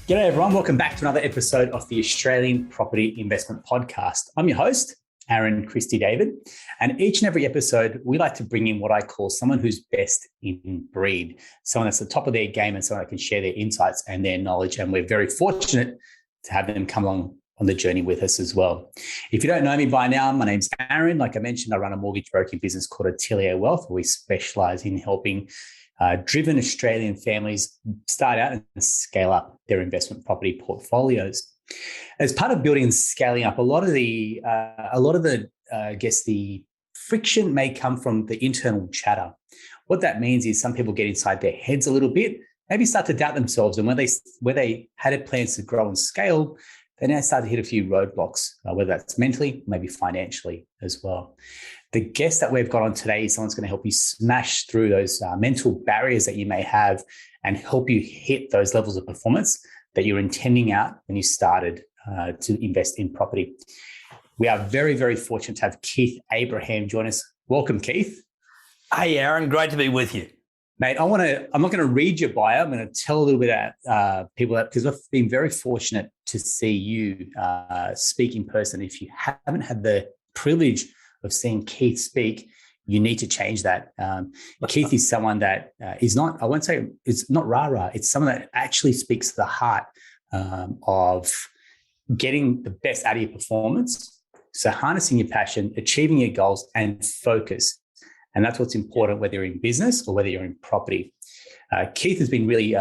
G'day everyone, welcome back to another episode of the Australian Property Investment Podcast. I'm your host, Aaron Christie-David, and each and every episode we like to bring in what I call someone who's best in breed, someone that's at the top of their game and someone that can share their insights and their knowledge, and we're very fortunate to have them come along on the journey with us as well. If you don't know me by now, my name's Aaron. Like I mentioned, I run a mortgage broking business called Atelier Wealth, where we specialize in helping driven Australian families start out and scale up their investment property portfolios. As part of building and scaling up, a lot of the friction may come from the internal chatter. What that means is some people get inside their heads a little bit, maybe start to doubt themselves, and where they had plans to grow and scale, they now start to hit a few roadblocks, whether that's mentally, maybe financially as well. The guest that we've got on today is someone who's going to help you smash through those mental barriers that you may have and help you hit those levels of performance that you're intending out when you started to invest in property. We are very, very fortunate to have Keith Abraham join us. Welcome, Keith. Hey, Aaron. Great to be with you. Mate, I'm not going to read your bio. I'm going to tell a little bit about people because I've been very fortunate to see you speak in person. If you haven't had the privilege of seeing Keith speak, you need to change that. Keith is someone that is not, I won't say it's not rah-rah. It's someone that actually speaks to the heart of getting the best out of your performance. So harnessing your passion, achieving your goals, and focus. And that's what's important, whether you're in business or whether you're in property. Keith has been really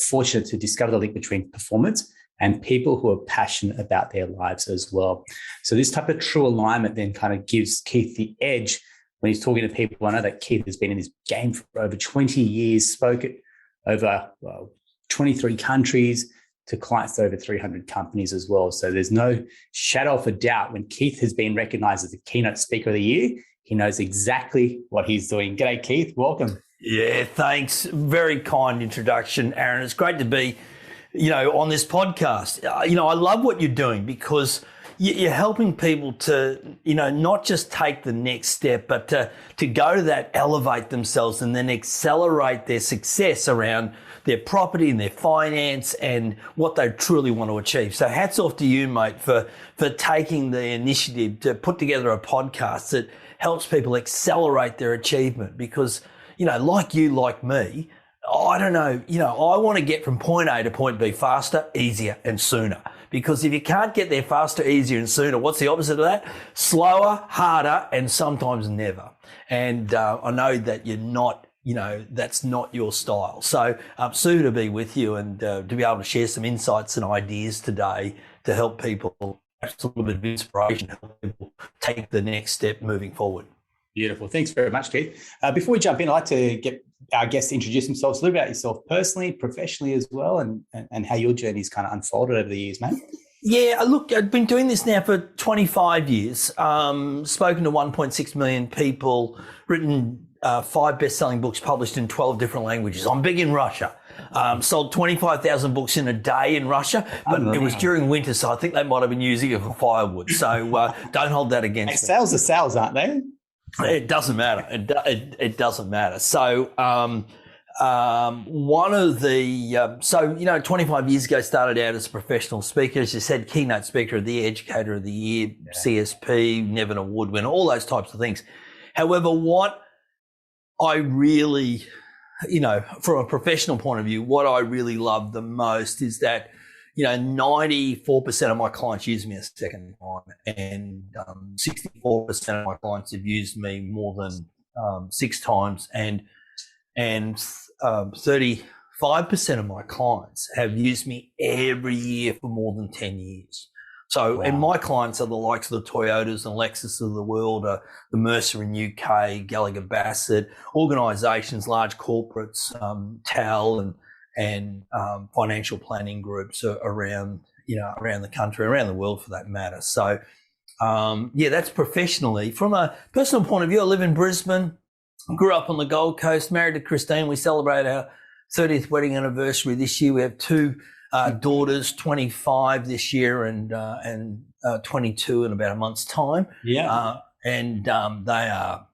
fortunate to discover the link between performance and people who are passionate about their lives as well. So this type of true alignment then kind of gives Keith the edge when he's talking to people. I know that Keith has been in this game for over 20 years, spoken over 23 countries to clients to over 300 companies as well. So there's no shadow of a doubt when Keith has been recognized as the keynote speaker of the year, he knows exactly what he's doing. G'day, Keith. Welcome. Yeah, thanks. Very kind introduction, Aaron. It's great to be, on this podcast. I love what you're doing because you're helping people to, not just take the next step, but to go to that, elevate themselves and then accelerate their success around their property and their finance and what they truly want to achieve. So hats off to you, mate, for taking the initiative to put together a podcast that helps people accelerate their achievement because, like you, like me, I don't know, I want to get from point A to point B faster, easier and sooner. Because if you can't get there faster, easier and sooner, what's the opposite of that? Slower, harder, and sometimes never. And I know that you're not, that's not your style. So I'm soon to be with you and to be able to share some insights and ideas today to help people, perhaps a little bit of inspiration, help people take the next step moving forward. Beautiful. Thanks very much, Keith. Before we jump in, I'd like to get our guests to introduce themselves, a little bit about yourself personally, professionally as well, and how your journey's kind of unfolded over the years, mate. Yeah, look, I've been doing this now for 25 years, spoken to 1.6 million people, written 5 best-selling books published in 12 different languages. I'm big in Russia. Sold 25,000 books in a day in Russia, but it was during winter, so I think they might have been using it for firewood. So don't hold that against me. Sales are sales, aren't they? It doesn't matter. It doesn't matter. So one of the 25 years ago, started out as a professional speaker, as you said, keynote speaker of the year, educator of the year, CSP, Nevin Award winner, all those types of things. However, what I really, from a professional point of view, what I really love the most is that 94% of my clients use me a second time, and 64% of my clients have used me more than 6 times, and 35% of my clients have used me every year for more than 10 years. So, wow. And my clients are the likes of the Toyotas and Lexus of the world, the Mercer in UK, Gallagher Bassett, organisations, large corporates, TAL and financial planning groups around the country, around the world for that matter. So, that's professionally. From a personal point of view, I live in Brisbane, grew up on the Gold Coast, married to Christine. We celebrate our 30th wedding anniversary this year. We have 2 daughters, 25 this year and 22 in about a month's time. Yeah. They are,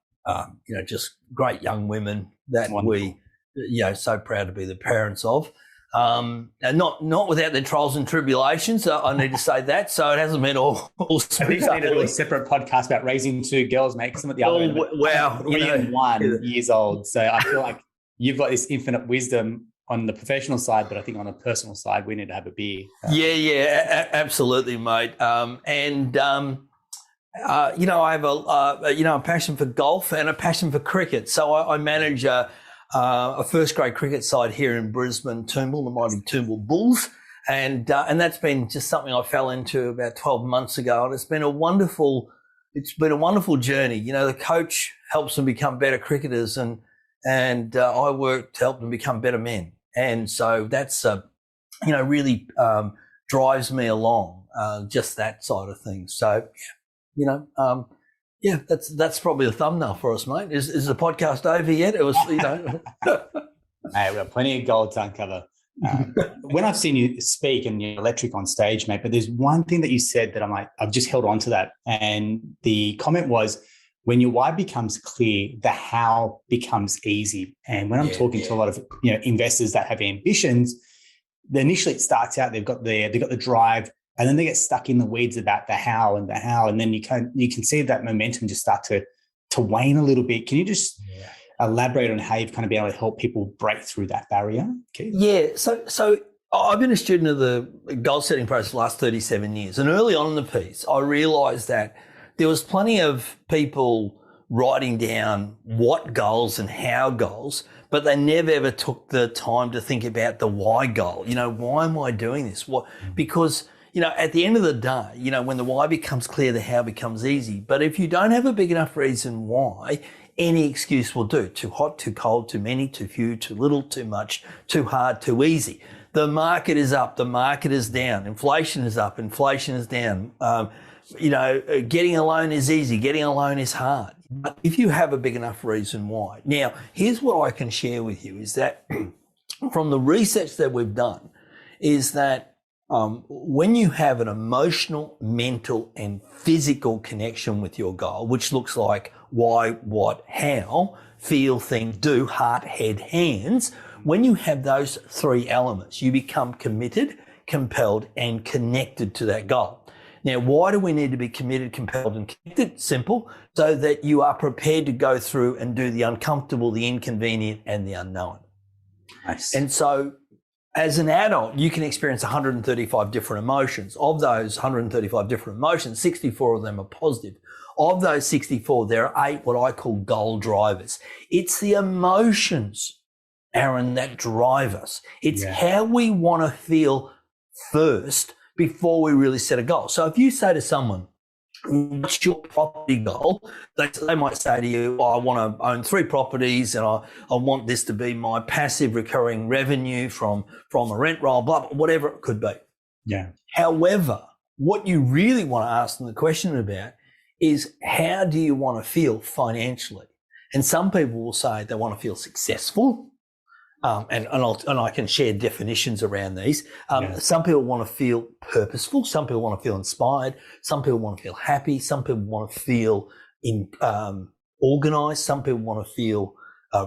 just great young women that Wonderful. We, so proud to be the parents of. and not without their trials and tribulations. I need to say that. So it hasn't been all I think I need to do a separate podcast about raising two girls, mate. Some at the other end. Wow, 3 and 1 years old. So I feel like you've got this infinite wisdom on the professional side, but I think on the personal side, we need to have a beer. Absolutely, mate. I have a passion for golf and a passion for cricket. So I manage a first grade cricket side here in Brisbane, Toombul, the mighty Toombul Bulls. And that's been just something I fell into about 12 months ago. And it's been a wonderful journey. You know, the coach helps them become better cricketers and I work to help them become better men. And so that's, really drives me along, just that side of things. So, that's probably a thumbnail for us, mate. Is the podcast over yet? It was, Mate, we've got plenty of gold to uncover. When I've seen you speak and you're electric on stage, mate, but there's one thing that you said that I'm like, I've just held on to that. And the comment was, when your why becomes clear, the how becomes easy. And when I'm talking to a lot of investors that have ambitions, initially it starts out, they've got the drive, and then they get stuck in the weeds about the how, and then you can see that momentum just start to wane a little bit. Can you just elaborate on how you've kind of been able to help people break through that barrier, Keith? Yeah. So I've been a student of the goal setting process the last 37 years, and early on in the piece, I realised that there was plenty of people writing down what goals and how goals, but they never ever took the time to think about the why goal. Why am I doing this? Because at the end of the day, when the why becomes clear, the how becomes easy. But if you don't have a big enough reason why, any excuse will do. Too hot, too cold, too many, too few, too little, too much, too hard, too easy. The market is up, the market is down. Inflation is up, inflation is down. Getting a loan is easy, getting a loan is hard. But if you have a big enough reason why. Now, here's what I can share with you is that from the research that we've done is that when you have an emotional, mental, and physical connection with your goal, which looks like why, what, how, feel, think, do, heart, head, hands, when you have those three elements, you become committed, compelled, and connected to that goal. Now, why do we need to be committed, compelled, and connected? Simple, so that you are prepared to go through and do the uncomfortable, the inconvenient, and the unknown. Nice. And so, as an adult, you can experience 135 different emotions. Of those 135 different emotions, 64 of them are positive. Of those 64, there are 8 what I call goal drivers. It's the emotions, Aaron, that drive us. It's how we want to feel first before we really set a goal. So if you say to someone, what's your property goal? They might say to you, I want to own 3 properties and I want this to be my passive recurring revenue from a rent roll, blah, whatever it could be. Yeah. However, what you really want to ask them the question about is, how do you want to feel financially? And some people will say they want to feel successful. And I can share definitions around these. Some people want to feel purposeful. Some people want to feel inspired. Some people want to feel happy. Some people want to feel organised. Some people want to feel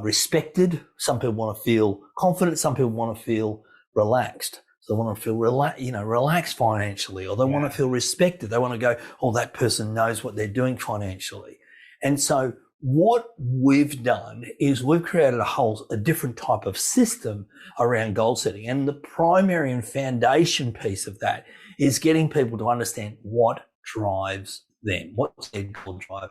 respected. Some people want to feel confident. Some people want to feel relaxed. So they want to feel relaxed financially, or they want to feel respected. They want to go, oh, that person knows what they're doing financially. And so what we've done is we've created a different type of system around goal setting. And the primary and foundation piece of that is getting people to understand what drives them, what's their goal driver.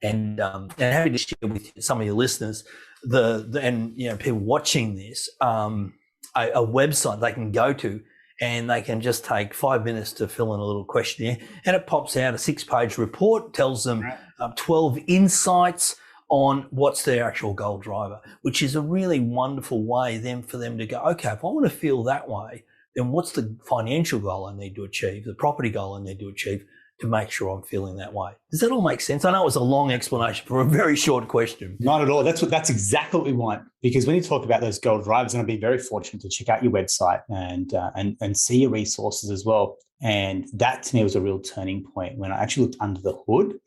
And happy to share with some of your listeners and people watching this, a website they can go to, and they can just take 5 minutes to fill in a little questionnaire, and it pops out a 6-page report, tells them 12 insights on what's their actual goal driver, which is a really wonderful way then for them to go, okay, if I want to feel that way, then what's the financial goal I need to achieve, the property goal I need to achieve to make sure I'm feeling that way. Does that all make sense? I know it was a long explanation for a very short question. Not at all. That's exactly what we want, because when you talk about those goal drivers, and I've been very fortunate to check out your website and see your resources as well. And that to me was a real turning point when I actually looked under the hood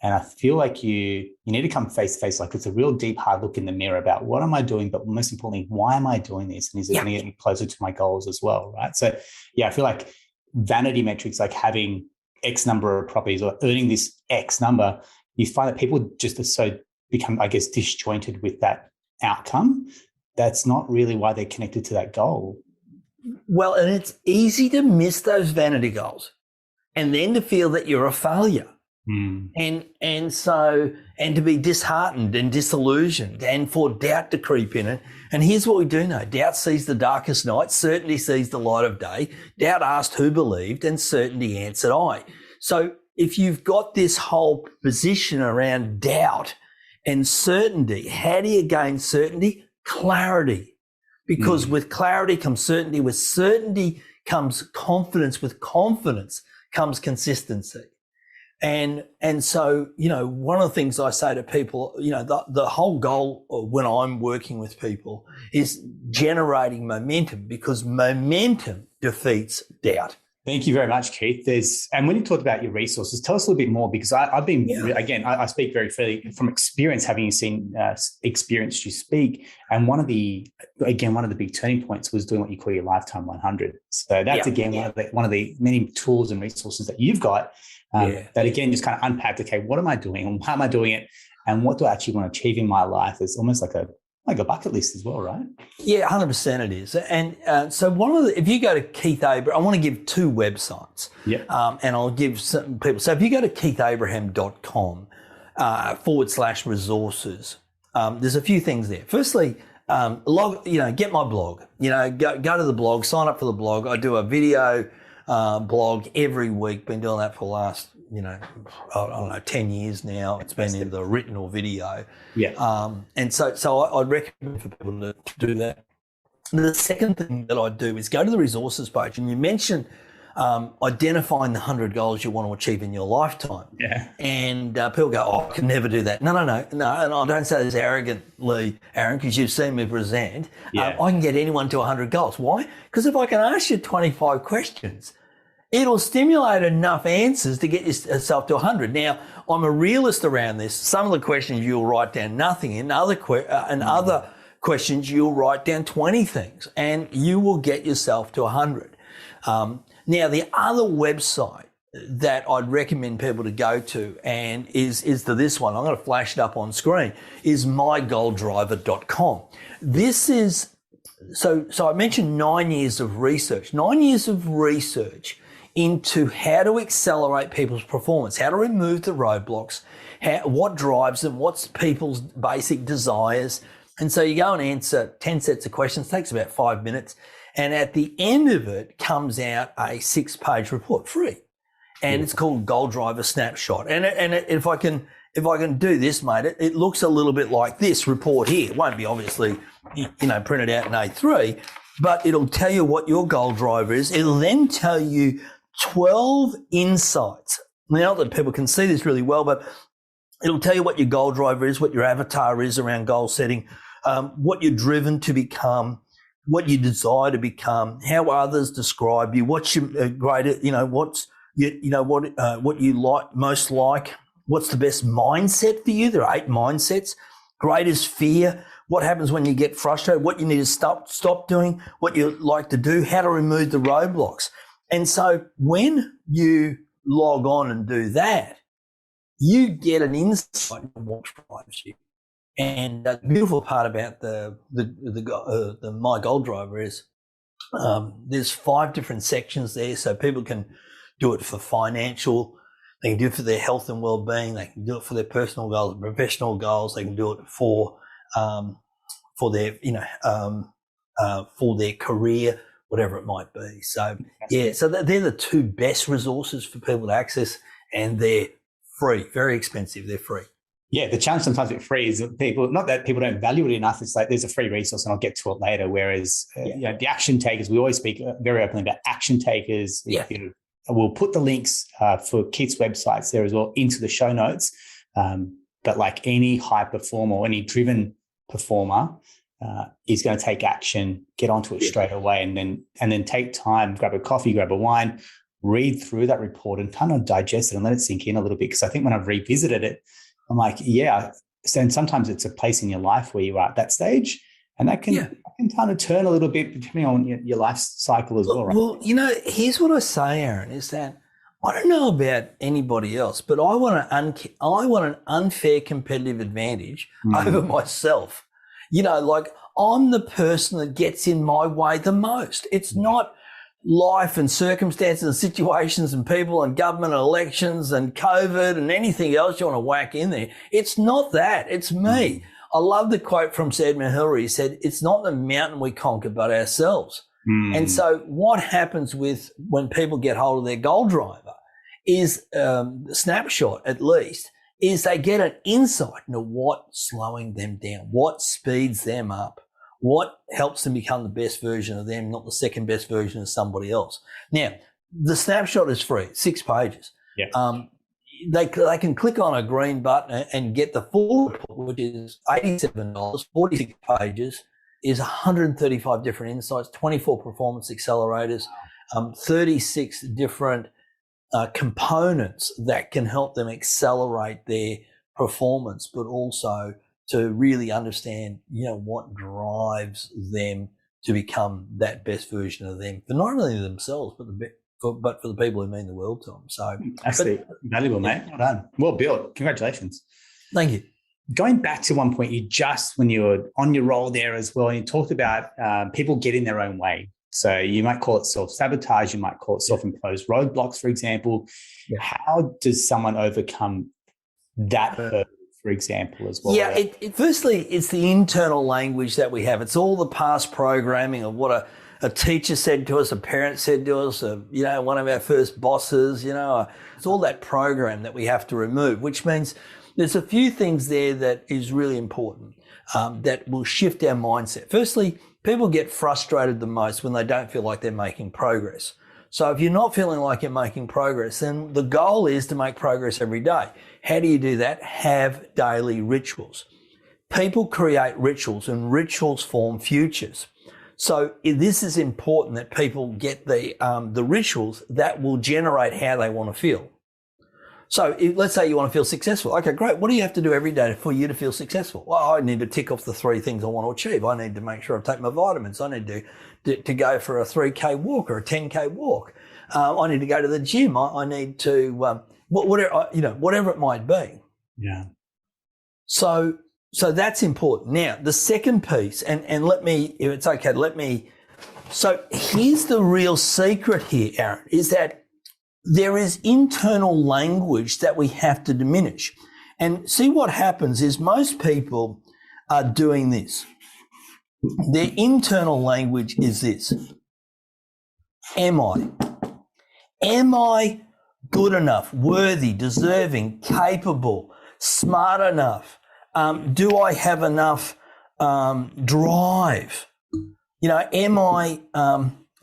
And I feel like you need to come face to face. Like it's a real deep, hard look in the mirror about what am I doing? But most importantly, why am I doing this? And is it going to get me closer to my goals as well? Right. So yeah, I feel like vanity metrics, like having X number of properties or earning this X number, you find that people just are so become, I guess, disjointed with that outcome. That's not really why they're connected to that goal. Well, and it's easy to miss those vanity goals and then to feel that you're a failure. And to be disheartened and disillusioned and for doubt to creep in it. And here's what we do know. Doubt sees the darkest night. Certainty sees the light of day. Doubt asked who believed and certainty answered I. So if you've got this whole position around doubt and certainty, how do you gain certainty? Clarity. Because with clarity comes certainty. With certainty comes confidence. With confidence comes consistency. And so, one of the things I say to people, the whole goal when I'm working with people is generating momentum, because momentum defeats doubt. Thank you very much, Keith. And when you talked about your resources, tell us a little bit more, because I've been, again, I speak very freely from experience, having experienced you speak. And one of the big turning points was doing what you call your Lifetime 100. So that's one of the many tools and resources that you've got that again, just kind of unpacked, okay, what am I doing and why am I doing it? And what do I actually want to achieve in my life? It's almost like a bucket list as well, right? Yeah, 100% it is. And so if you go to Keith Abraham, I want to give two websites. Yeah. And I'll give some people. So if you go to keithabraham.com /resources, there's a few things there. Firstly, get my blog. Go to the blog, sign up for the blog. I do a video blog every week. Been doing that for the last, I don't know, 10 years now. It's been either written or video. Yeah. And so I'd recommend for people to do that. The second thing that I do is go to the resources page, and you mentioned identifying the 100 goals you want to achieve in your lifetime. Yeah. And people go, I can never do that. No. And I don't say this arrogantly, Aaron, because you've seen me present. Yeah. I can get anyone to 100 goals. Why? Because if I can ask you 25 questions, it'll stimulate enough answers to get yourself to 100. Now, I'm a realist around this. Some of the questions you'll write down nothing in, other questions you'll write down 20 things, and you will get yourself to 100. Now, the other website that I'd recommend people to go to, and is to this one, I'm going to flash it up on screen, is mygoaldriver.com. This is, so I mentioned 9 years of research. 9 years of research into how to accelerate people's performance, how to remove the roadblocks, what drives them, what's people's basic desires. And so you go and answer 10 sets of questions, takes about 5 minutes. And at the end of it comes out a 6-page report, free. And it's called Goal Driver Snapshot. And if I can do this, mate, it looks a little bit like this report here. It won't be obviously, printed out in A3, but it'll tell you what your goal driver is. It'll then tell you 12 insights. Now that people can see this really well, but it'll tell you what your goal driver is, what your avatar is around goal setting, what you're driven to become, what you desire to become, how others describe you, what's your greatest, what you most like, what's the best mindset for you. There are 8 mindsets. Greatest fear, what happens when you get frustrated, what you need to stop doing, what you like to do, how to remove the roadblocks. And so when you log on and do that, you get an insight into what drives you. And the beautiful part about the My Goal Driver is there's 5 different sections there, so people can do it for financial, they can do it for their health and well-being, they can do it for their personal goals, professional goals, they can do it for their for their career, whatever it might be. So so they're the 2 best resources for people to access, and they're free, very expensive, they're free. Yeah, the challenge sometimes with free is that not that people don't value it enough, it's like there's a free resource and I'll get to it later. Whereas the action takers, we always speak very openly about action takers. We'll put the links for Keith's websites there as well into the show notes. But like any high performer or any driven performer is going to take action, get onto it straight away, and then take time, grab a coffee, grab a wine, read through that report and kind of digest it and let it sink in a little bit. Because I think when I've revisited it, I'm like, yeah. So, and sometimes it's a place in your life where you are at that stage, and that can kind of turn a little bit depending on your life cycle as well, right? Well, here's what I say, Aaron, is that I don't know about anybody else, but I want an unfair competitive advantage over myself. Like I'm the person that gets in my way the most. It's not life and circumstances and situations and people and government and elections and COVID and anything else you want to whack in there. It's not that. It's me. I love the quote from Sir Edmund Hillary. He said, "It's not the mountain we conquer, but ourselves." And so what happens when people get hold of their goal driver is the snapshot, at least, is they get an insight into what's slowing them down, what speeds them up, what helps them become the best version of them, not the second best version of somebody else. Now, the snapshot is free, 6 pages. Yeah. They can click on a green button and get the full report, which is $87, 46 pages, is 135 different insights, 24 performance accelerators, 36 different components that can help them accelerate their performance, but also to really understand, what drives them to become that best version of them, for not only themselves, but for the people who mean the world to them. So absolutely valuable, mate. Well done. Well built. Congratulations. Thank you. Going back to one point, when you were on your roll there as well, you talked about people getting their own way. So you might call it self-sabotage, you might call it self-imposed roadblocks, for example. Yeah. How does someone overcome that hurdle, for example, as well? Yeah, firstly, it's the internal language that we have. It's all the past programming of what a teacher said to us, a parent said to us, one of our first bosses, it's all that program that we have to remove, which means there's a few things there that is really important that will shift our mindset. Firstly, people get frustrated the most when they don't feel like they're making progress. So if you're not feeling like you're making progress, then the goal is to make progress every day. How do you do that? Have daily rituals. People create rituals, and rituals form futures. So this is important that people get the rituals that will generate how they want to feel. So let's say you want to feel successful. Okay, great. What do you have to do every day for you to feel successful? Well, I need to tick off the 3 things I want to achieve. I need to make sure I take my vitamins. I need to go for a 3K walk or a 10K walk. I need to go to the gym. I need to whatever it might be. Yeah. So that's important. Now, the second piece, and let me, if it's okay, so here's the real secret here, Aaron, is that there is internal language that we have to diminish. And see, what happens is most people are doing this. Their internal language is this. Am I? Am I good enough, worthy, deserving, capable, smart enough? Do I have enough drive?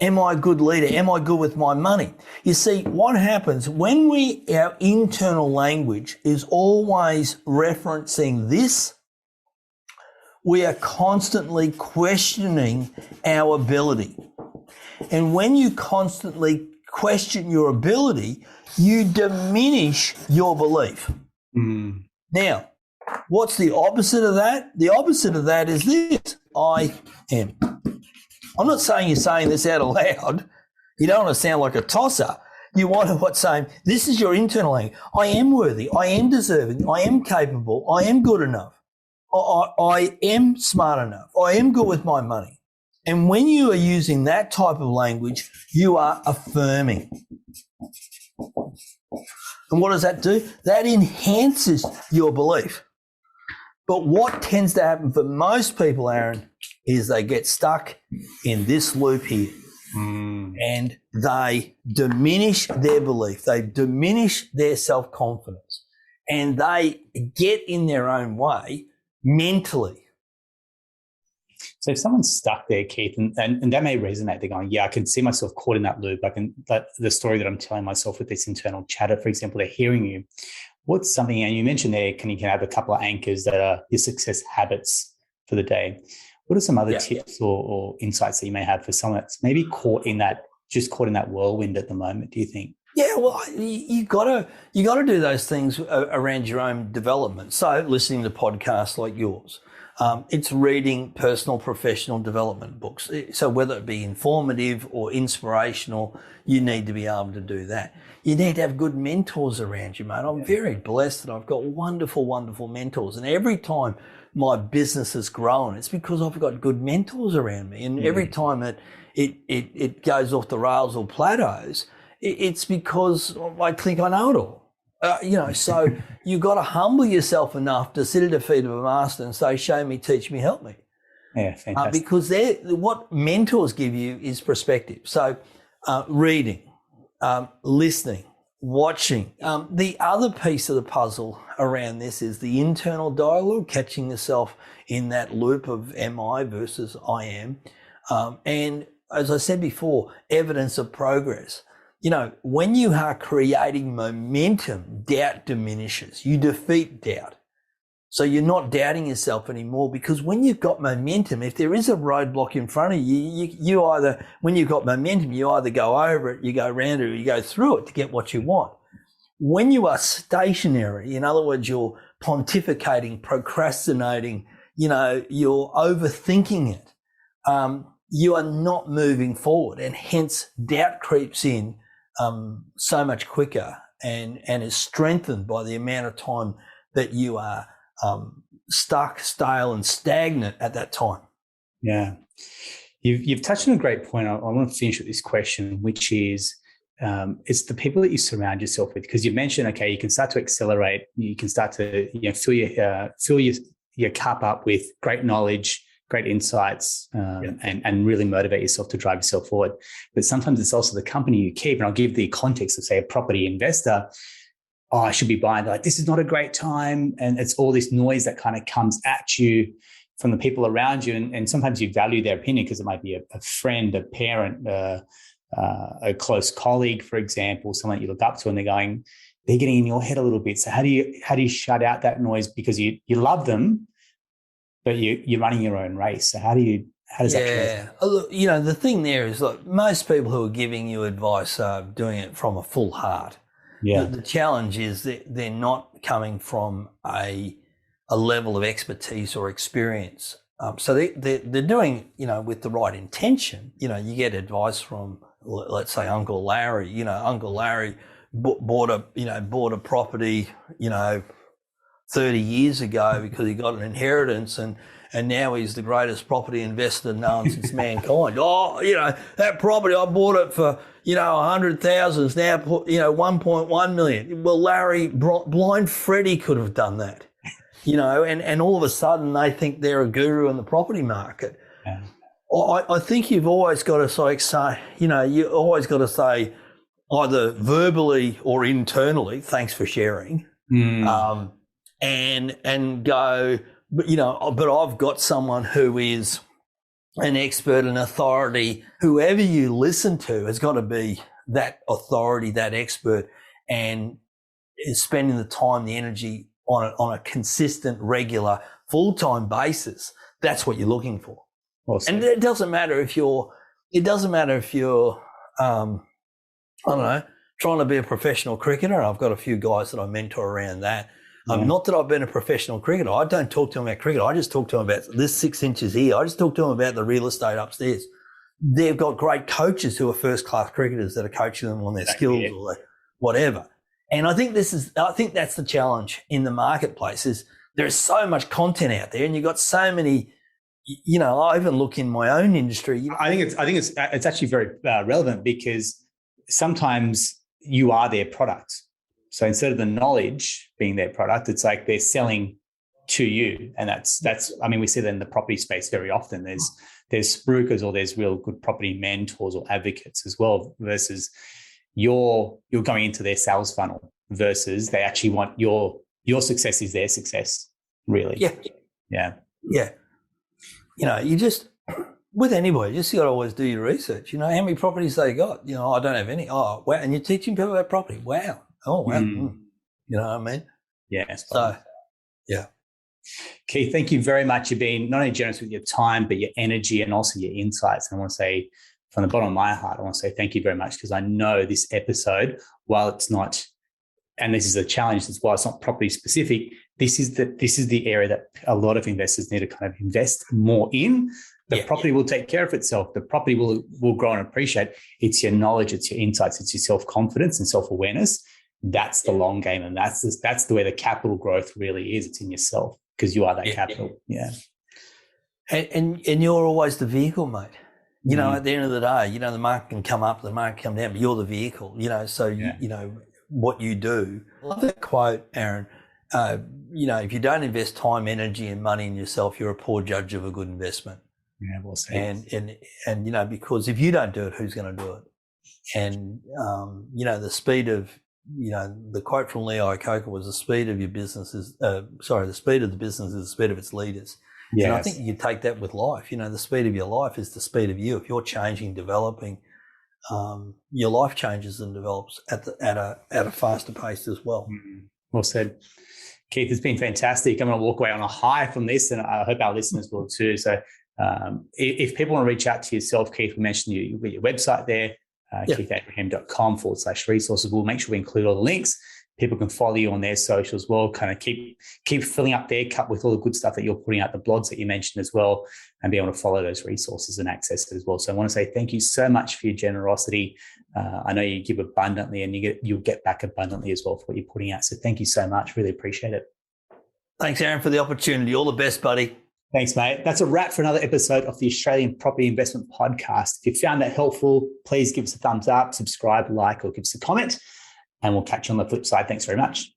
Am I a good leader? Am I good with my money? You see, what happens when our internal language is always referencing this, we are constantly questioning our ability. And when you constantly question your ability, you diminish your belief. Now, what's the opposite of that? The opposite of that is this: I am. I'm not saying you're saying this out aloud. You don't want to sound like a tosser. You want to saying, this is your internal language. I am worthy. I am deserving. I am capable. I am good enough. I am smart enough. I am good with my money. And when you are using that type of language, you are affirming. And what does that do? That enhances your belief. But what tends to happen for most people, Aaron, is they get stuck in this loop here. And they diminish their belief. They diminish their self-confidence. And they get in their own way mentally. So if someone's stuck there, Keith, and that may resonate, they're going, yeah, I can see myself caught in that loop. The story that I'm telling myself with this internal chatter, for example, they're hearing you. What's something, and you mentioned there, you can have a couple of anchors that are your success habits for the day. What are some other tips or insights that you may have for someone that's maybe caught in that just caught in that whirlwind at the moment, do you think? Yeah, well, you gotta do those things around your own development. So listening to podcasts like yours, it's reading personal, professional development books. So whether it be informative or inspirational, you need to be able to do that. You need to have good mentors around you, mate. I'm very blessed that I've got wonderful, wonderful mentors. And every time my business has grown, it's because I've got good mentors around me. And every time that it goes off the rails or plateaus, it's because I think I know it all. So you've got to humble yourself enough to sit at the feet of a master and say, show me, teach me, help me. Yeah, fantastic. Because what mentors give you is perspective. So reading, listening, watching. The other piece of the puzzle around this is the internal dialogue, catching yourself in that loop of am I versus I am. And as I said before, evidence of progress. When you are creating momentum, doubt diminishes. You defeat doubt. So you're not doubting yourself anymore, because when you've got momentum, if there is a roadblock in front of you either, when you've got momentum, you either go over it, you go around it, or you go through it to get what you want. When you are stationary, in other words, you're pontificating, procrastinating, you're overthinking it, you are not moving forward, and hence doubt creeps in so much quicker and is strengthened by the amount of time that you are stuck, stale and stagnant at that time. Yeah. You've touched on a great point. I want to finish with this question, which is it's the people that you surround yourself with, because you mentioned, okay, you can start to accelerate, you can start to fill your cup up with great knowledge, great insights, and really motivate yourself to drive yourself forward. But sometimes it's also the company you keep. And I'll give the context of, say, a property investor. Oh, I should be buying. Like, this is not a great time. And it's all this noise that kind of comes at you from the people around you. And sometimes you value their opinion because it might be a friend, a parent, a close colleague, for example, someone that you look up to, and they're getting in your head a little bit. So how do you shut out that noise? Because you love them, but you're running your own race. So how does that? Yeah, look, the thing there is, look, most people who are giving you advice are doing it from a full heart. Yeah. The challenge is that they're not coming from a level of expertise or experience. So they're doing, with the right intention. You get advice from, let's say, Uncle Larry. Uncle Larry bought a property, 30 years ago because he got an inheritance, and now he's the greatest property investor known since mankind. That property, I bought it for, 100,000, it's now, 1.1 million. Well, Larry, blind Freddie could have done that, and all of a sudden they think they're a guru in the property market. Yeah. I think you've always got to say, you always got to say, either verbally or internally, thanks for sharing. And go, but I've got someone who is an expert, an authority. Whoever you listen to has got to be that authority, that expert, and is spending the time, the energy on a consistent, regular, full-time basis. That's what you're looking for. Awesome. And it doesn't matter if you're, I don't know, trying to be a professional cricketer. I've got a few guys that I mentor around that. Not that I've been a professional cricketer. I don't talk to them about cricket. I just talk to them about this 6 inches here. I just talk to them about the real estate upstairs. They've got great coaches who are first-class cricketers that are coaching them on their skills or whatever. And I think that's the challenge in the marketplace is there is so much content out there, and you've got so many. I even look in my own industry. I think it's actually very relevant, because sometimes you are their product. So instead of the knowledge being their product, it's like they're selling to you. And that's we see that in the property space very often. There's spruikers, or there's real good property mentors or advocates as well, versus you're going into their sales funnel, versus they actually want your success is their success, really. Yeah. You just, with anybody, you just got to always do your research. How many properties they got? I don't have any. Oh, wow. And you're teaching people about property. Wow. Oh, wow. You know what I mean? Yeah. So, yeah. Keith, thank you very much. You've been not only generous with your time, but your energy and also your insights. And I want to say from the bottom of my heart, I want to say thank you very much, because I know this episode, while it's not, and this is a challenge as well, it's not property specific, this is the area that a lot of investors need to kind of invest more in. The property will take care of itself. The property will grow and appreciate. It's your knowledge, it's your insights, it's your self-confidence and self-awareness. That's the long game, and that's the way the capital growth really is. It's in yourself, because you are that capital. Yeah. And you're always the vehicle, mate. You know, at the end of the day, you know, the market can come up, the market can come down, but you're the vehicle, you know, so, you know, what you do. I love that quote, Aaron. You know, if you don't invest time, energy and money in yourself, you're a poor judge of a good investment. Yeah, well said. And you know, because if you don't do it, who's going to do it? And, you know, the speed of, you know, the quote from Lee Iacocca was the speed of your business is, the speed of the business is the speed of its leaders. Yes. And I think you take that with life. You know, the speed of your life is the speed of you. If you're changing, developing, your life changes and develops at a faster pace as well. Well said. Keith, it's been fantastic. I'm going to walk away on a high from this, and I hope our listeners will too. So if people want to reach out to yourself, Keith, we mentioned you've got your website there, keithabraham.com/resources. We'll make sure we include all the links. People can follow you on their socials as well, kind of keep filling up their cup with all the good stuff that you're putting out, the blogs that you mentioned as well, and be able to follow those resources and access it as well. So I want to say thank you so much for your generosity. I know you give abundantly, and you'll get back abundantly as well for what you're putting out. So thank you so much. Really appreciate it. Thanks, Aaron, for the opportunity. All the best, buddy. Thanks, mate. That's a wrap for another episode of the Australian Property Investment Podcast. If you found that helpful, please give us a thumbs up, subscribe, like, or give us a comment. And we'll catch you on the flip side. Thanks very much.